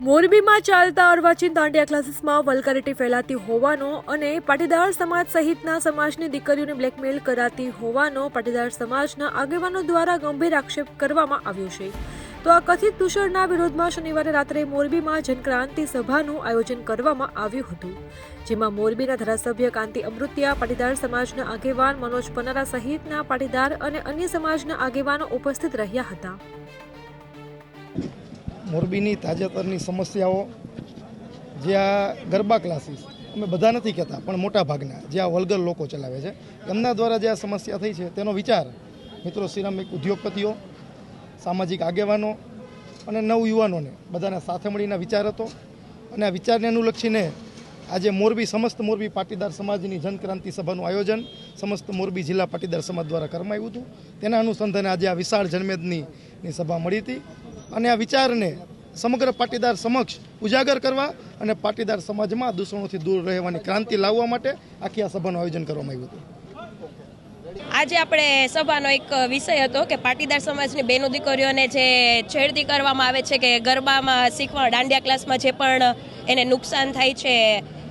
મોરબીમાં ચાલતા અર્વાચીન દાંડિયા ક્લાસીસમાં વલ્ગરિટી ફેલાતી હોવાનો અને પાટીદાર સમાજ સહિતના સમાજની દીકરીઓને બ્લેકમેલ કરાતી હોવાનો પાટીદાર સમાજના આગેવાનો દ્વારા ગંભીર આક્ષેપ કરવામાં આવ્યો છે। તો આ કથિત દૂષણના વિરોધમાં શનિવારે રાત્રે મોરબીમાં જનક્રાંતિ સભાનું આયોજન કરવામાં આવ્યું હતું, જેમાં મોરબીના ધારાસભ્ય કાંતિ અમૃતિયા, પાટીદાર સમાજના આગેવાન મનોજ પનારા સહિતના પાટીદાર અને અન્ય સમાજના આગેવાનો ઉપસ્થિત રહ્યા હતા। મોરબીની તાજેતરની સમસ્યાઓ જે આ ગરબા ક્લાસીસ અમે બધા નથી કહેતા પણ મોટા ભાગના જે આ વલ્ગર લોકો ચલાવે છે એમના દ્વારા જે આ સમસ્યા થઈ છે તેનો વિચાર મિત્રો સિરામિક ઉદ્યોગપતિઓ, સામાજિક આગેવાનો અને નવયુવાનોને બધાના સાથે મળીને વિચાર હતો અને આ વિચારને અનુલક્ષીને આજે મોરબી સમસ્ત મોરબી પાટીદાર સમાજની જનક્રાંતિ સભાનું આયોજન સમસ્ત મોરબી જિલ્લા પાટીદાર સમાજ દ્વારા કરવામાં આવ્યું હતું। તેના અનુસંધાને આજે આ વિશાળ જનમેદની સભા મળી હતી અને આ વિચારને સમગ્ર પાટીદાર સમક્ષ ઉજાગર કરવા અને પાટીદાર સમાજમાં દૂષણોથી દૂર રહેવાની ક્રાંતિ લાવવા માટે આખી આ સભાનું આયોજન કરવામાં આવ્યું હતું। આજે આપણે સભાનો એક વિષય હતો કે પાટીદાર સમાજની બેનો દીકરીઓને જે છેડતી કરવામાં આવે છે કે ગરબામાં શીખવા દાંડિયા ક્લાસમાં જે પણ એને નુકસાન થાય છે,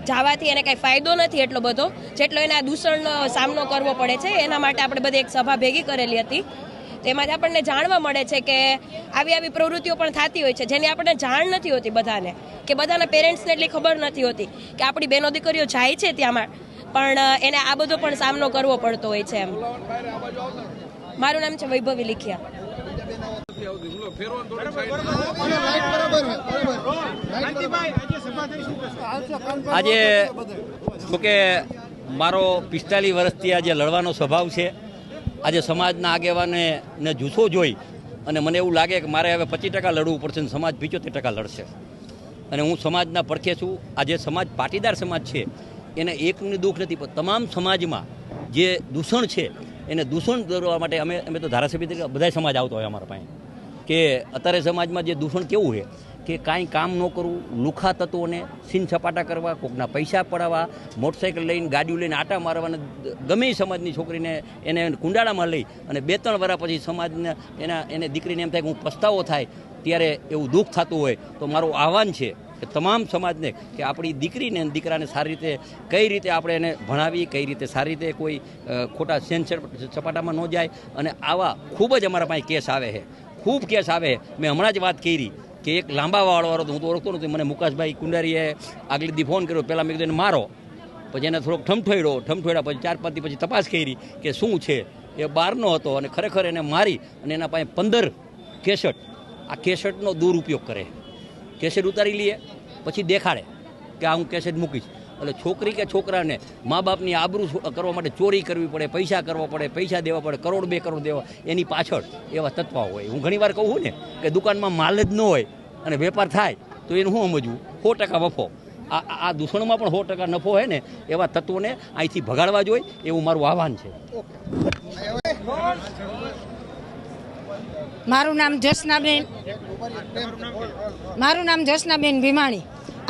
જવાથી એને કાંઈ ફાયદો નથી એટલો બધો જેટલો એને આ દૂષણનો સામનો કરવો પડે છે। એના માટે આપણે બધી એક સભા ભેગી કરેલી હતી। તેમાંથી આપણને જાણવા મળે છે કે આવી પ્રવૃત્તિઓ પણ થતી હોય છે જેની આપણને જાણ નથી હોતી બધાને, કે બધાના પેરેન્ટ્સને એટલી ખબર નથી હોતી કે આપણી બેનો દીકરીઓ જાય છે ત્યાંમાં પણ એને આ બધો પણ સામનો કરવો પડતો હોય છે। એમ મારું નામ છે વૈભવી લીખિયા। આજે જોકે મારો 45 વર્ષથી આજે લડવાનો સ્વભાવ છે। આજે સમાજના આગેવાનને જૂથો જોઈ અને મને એવું લાગે કે મારે હવે 25% લડવું પડશે અને સમાજ 75% લડશે અને હું સમાજના પડખે છું। આજે સમાજ પાટીદાર સમાજ છે એને એકનું દુઃખ નથી પણ તમામ સમાજમાં જે દૂષણ છે એને દૂષણ કરવા માટે અમે તો ધારાસભ્ય તરીકે બધા સમાજ આવતો હોય અમારા પાસે કે અત્યારે સમાજમાં જે દૂષણ કેવું છે કે કાંઈ કામ ન કરવું, લુખા તત્વોને સીન સપાટા કરવા, કોકના પૈસા પડાવવા, મોટરસાઇકલ લઈને ગાડીઓ લઈને આટા મારવાને ગમે સમાજની છોકરીને એને કુંડાળામાં લઈ અને 2-3 વર્ષ પછી સમાજને એને દીકરીને એમ થાય કે હું પસ્તાવો થાય ત્યારે એવું દુઃખ થતું હોય તો મારું આહવાન છે કે તમામ સમાજને કે આપણી દીકરીને દીકરાને સારી રીતે કઈ રીતે આપણે એને ભણાવી, કઈ રીતે સારી રીતે કોઈ ખોટા સેન સપાટામાં ન જાય અને આવા ખૂબ જ અમારા પાસે કેસ આવે છે, ખૂબ કેસ આવે છે। મેં હમણાં જ વાત કરી કે એક લાંબા વાળો તો હું તો ઓળખતો નથી, મને મુકાશભાઈ કુંડારીએ આગલે દી ફોન કર્યો, પહેલાં મેં કીધું એને મારો, પછી એને થોડોક ઠમઠોડ્યા પછી 4-5 દી પછી તપાસ કરી કે શું છે, એ બહારનો હતો અને ખરેખર એને મારી અને એના પાસે 15 કેસેટ, આ કેસેટનો દુરુપયોગ કરે, કેસેટ ઉતારી લઈએ પછી દેખાડે કે આ હું કેસેટ મૂકીશ। એટલે છોકરી કે છોકરાને મા બાપની આબરૂ કરવા માટે ચોરી કરવી પડે, પૈસા કરવા પડે, પૈસા દેવા પડે, 1 કરોડ 2 કરોડ દેવા, એની પાછળ એવા તત્વ હોય। હું ઘણીવાર કહું ને કે દુકાનમાં માલ જ ન હોય અને વેપાર થાય તો એનું શું સમજવું, 100% વફો। આ દૂષણમાં પણ 100% નફો હોય ને એવા તત્વોને અહીંથી ભગાડવા જોઈએ એવું મારું આહવાન છે। મારું નામ જસનાબેન ભીમાણી।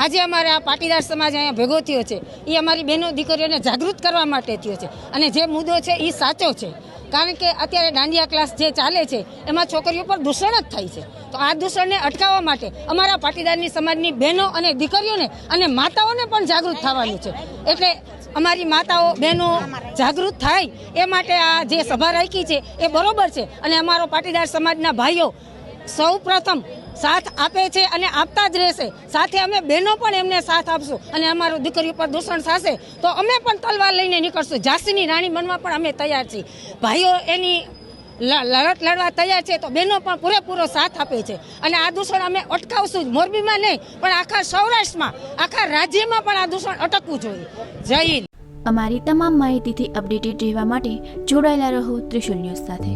આજે અમારે આ પાટીદાર સમાજ અહીંયા ભેગો થયો છે એ અમારી બહેનો દીકરીઓને જાગૃત કરવા માટે થયો છે અને જે મુદ્દો છે એ સાચો છે, કારણ કે અત્યારે દાંડિયા ક્લાસ જે ચાલે છે એમાં છોકરીઓ પર દૂષણ જ થાય છે। તો આ દૂષણને અટકાવવા માટે અમારા પાટીદારની સમાજની બહેનો અને દીકરીઓને અને માતાઓને પણ જાગૃત થવાનું છે। એટલે અમારી માતાઓ બહેનો જાગૃત થાય એ માટે આ જે સભા રાખી છે એ બરોબર છે અને અમારો પાટીદાર સમાજના ભાઈઓ સૌ પ્રથમ સાથ આપે છે અને આપતા જ રહેશે, સાથે અમે બહેનો પણ એમને સાથ આપશું અને અમારું દીકરીઓ પર દૂષણ થશે તો અમે પણ તલવાર લઈને નીકળશું, ઝાંસીની રાણી બનવા પણ અમે તૈયાર છીએ। ભાઈઓ એની લડત લડવા તૈયાર છે તો બહેનો પણ પૂરેપૂરો સાથ આપે છે અને આ દૂષણ અમે અટકાવશું, મોરબીમાં નહીં પણ આખા સૌરાષ્ટ્રમાં, આખા રાજ્યમાં પણ આ દૂષણ અટકવું જોઈએ। જય હિન્દ। અમારી તમામ માહિતીથી અપડેટેડ રહેવા માટે જોડાયેલા રહો ત્રિશુલ ન્યૂઝ સાથે।